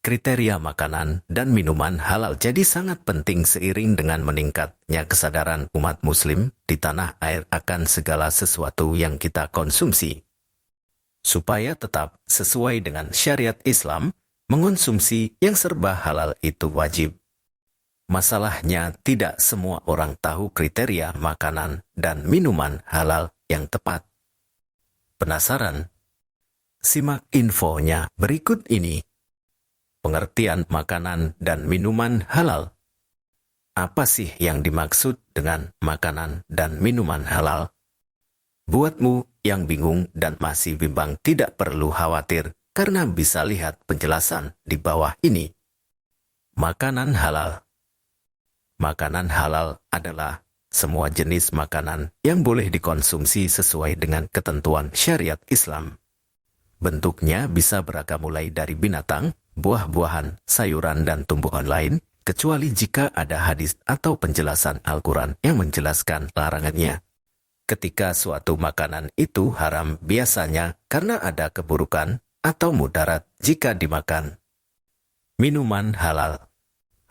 Kriteria makanan dan minuman halal jadi sangat penting seiring dengan meningkatnya kesadaran umat muslim di tanah air akan segala sesuatu yang kita konsumsi. Supaya tetap sesuai dengan syariat Islam, mengonsumsi yang serba halal itu wajib. Masalahnya tidak semua orang tahu kriteria makanan dan minuman halal yang tepat. Penasaran? Simak infonya berikut ini. Pengertian makanan dan minuman halal. Apa sih yang dimaksud dengan makanan dan minuman halal? Buatmu yang bingung dan masih bimbang tidak perlu khawatir karena bisa lihat penjelasan di bawah ini. Makanan halal. Makanan halal adalah semua jenis makanan yang boleh dikonsumsi sesuai dengan ketentuan syariat Islam. Bentuknya bisa beragam mulai dari binatang, buah-buahan, sayuran, dan tumbuhan lain, kecuali jika ada hadis atau penjelasan Al-Quran yang menjelaskan larangannya. Ketika suatu makanan itu haram biasanya karena ada keburukan atau mudarat jika dimakan. Minuman halal.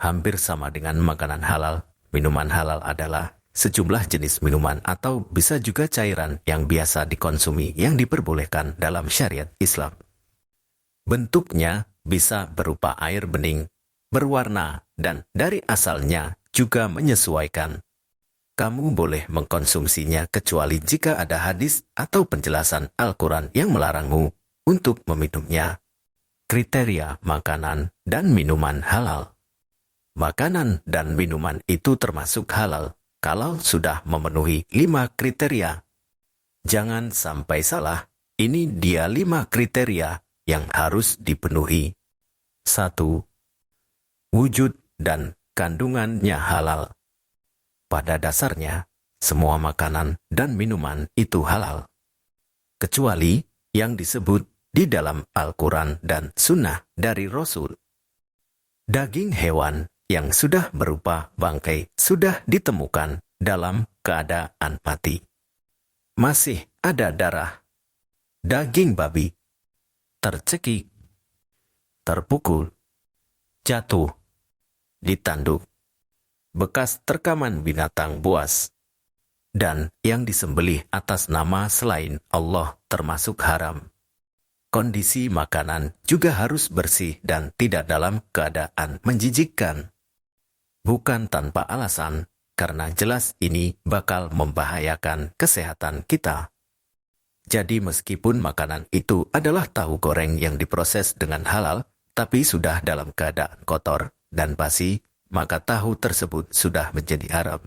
Hampir sama dengan makanan halal, minuman halal adalah sejumlah jenis minuman atau bisa juga cairan yang biasa dikonsumi yang diperbolehkan dalam syariat Islam. Bentuknya bisa berupa air bening, berwarna, dan dari asalnya juga menyesuaikan. Kamu boleh mengkonsumsinya kecuali jika ada hadis atau penjelasan Al-Quran yang melarangmu untuk meminumnya. Kriteria makanan dan minuman halal. Makanan dan minuman itu termasuk halal kalau sudah memenuhi 5 kriteria. Jangan sampai salah, ini dia 5 kriteria yang harus dipenuhi. 1. Wujud dan kandungannya halal. Pada dasarnya, semua makanan dan minuman itu halal. Kecuali yang disebut di dalam Al-Quran dan Sunnah dari Rasul. Daging hewan yang sudah berupa bangkai sudah ditemukan dalam keadaan mati. Masih ada darah. Daging babi tercekik, terpukul, jatuh, ditanduk, bekas terkaman binatang buas, dan yang disembelih atas nama selain Allah termasuk haram. Kondisi makanan juga harus bersih dan tidak dalam keadaan menjijikkan. Bukan tanpa alasan, karena jelas ini bakal membahayakan kesehatan kita. Jadi meskipun makanan itu adalah tahu goreng yang diproses dengan halal, tapi sudah dalam keadaan kotor dan basi, maka tahu tersebut sudah menjadi haram.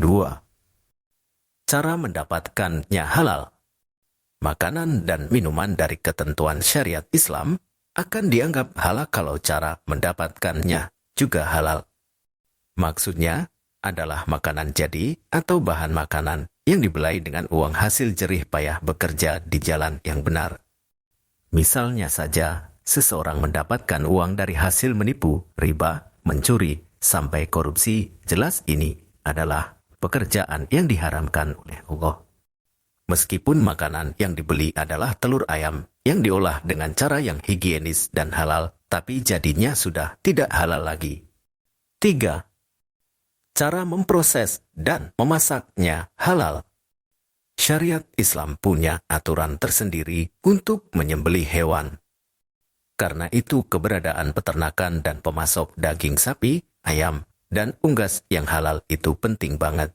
2. Cara mendapatkannya halal. Makanan dan minuman dari ketentuan syariat Islam akan dianggap halal kalau cara mendapatkannya juga halal. Maksudnya adalah makanan jadi atau bahan makanan yang dibelai dengan uang hasil jerih payah bekerja di jalan yang benar. Misalnya saja, seseorang mendapatkan uang dari hasil menipu, riba, mencuri, sampai korupsi, jelas ini adalah pekerjaan yang diharamkan oleh Allah. Meskipun makanan yang dibeli adalah telur ayam yang diolah dengan cara yang higienis dan halal, tapi jadinya sudah tidak halal lagi. 3. Cara memproses dan memasaknya halal. Syariat Islam punya aturan tersendiri untuk menyembelih hewan. Karena itu keberadaan peternakan dan pemasok daging sapi, ayam, dan unggas yang halal itu penting banget.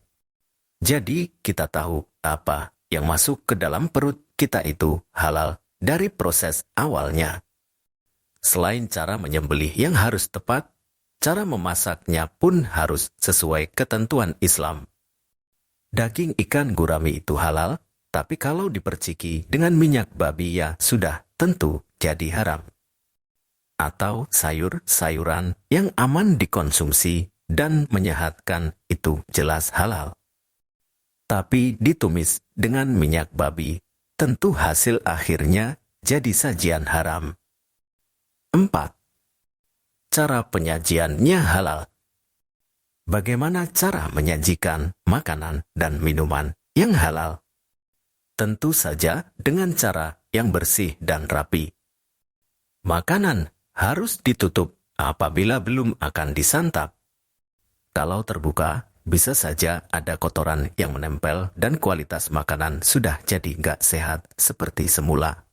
Jadi kita tahu apa yang masuk ke dalam perut kita itu halal dari proses awalnya. Selain cara menyembelih yang harus tepat, cara memasaknya pun harus sesuai ketentuan Islam. Daging ikan gurami itu halal, tapi kalau diperciki dengan minyak babi ya sudah tentu jadi haram. Atau sayur-sayuran yang aman dikonsumsi dan menyehatkan itu jelas halal. Tapi ditumis dengan minyak babi, tentu hasil akhirnya jadi sajian haram. 4. Cara penyajiannya halal. Bagaimana cara menyajikan makanan dan minuman yang halal? Tentu saja dengan cara yang bersih dan rapi. Makanan Harus ditutup apabila belum akan disantap. Kalau terbuka, bisa saja ada kotoran yang menempel dan kualitas makanan sudah jadi nggak sehat seperti semula.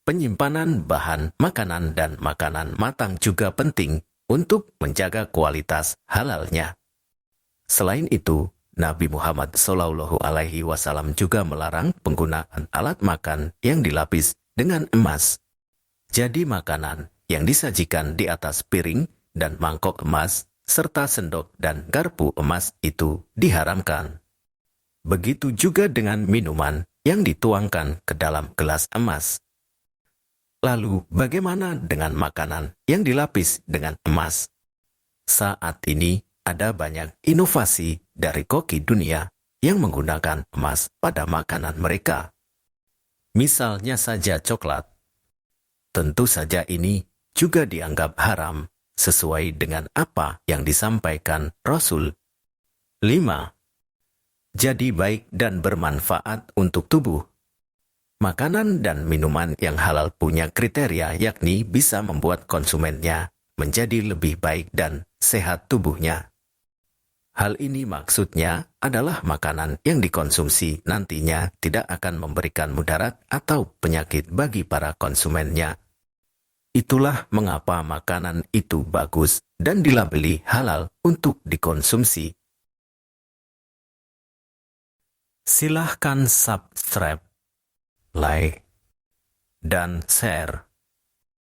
Penyimpanan bahan makanan dan makanan matang juga penting untuk menjaga kualitas halalnya. Selain itu, Nabi Muhammad SAW juga melarang penggunaan alat makan yang dilapis dengan emas. Jadi makanan yang disajikan di atas piring dan mangkok emas, serta sendok dan garpu emas itu diharamkan. Begitu juga dengan minuman yang dituangkan ke dalam gelas emas. Lalu, bagaimana dengan makanan yang dilapis dengan emas? Saat ini, ada banyak inovasi dari koki dunia yang menggunakan emas pada makanan mereka. Misalnya saja coklat. Tentu saja ini juga dianggap haram sesuai dengan apa yang disampaikan Rasul. 5. Jadi baik dan bermanfaat untuk tubuh. Makanan dan minuman yang halal punya kriteria, yakni bisa membuat konsumennya menjadi lebih baik dan sehat tubuhnya. Hal ini maksudnya adalah makanan yang dikonsumsi nantinya tidak akan memberikan mudarat atau penyakit bagi para konsumennya. Itulah mengapa makanan itu bagus dan dilabeli halal untuk dikonsumsi. Silahkan subscribe, like, dan share.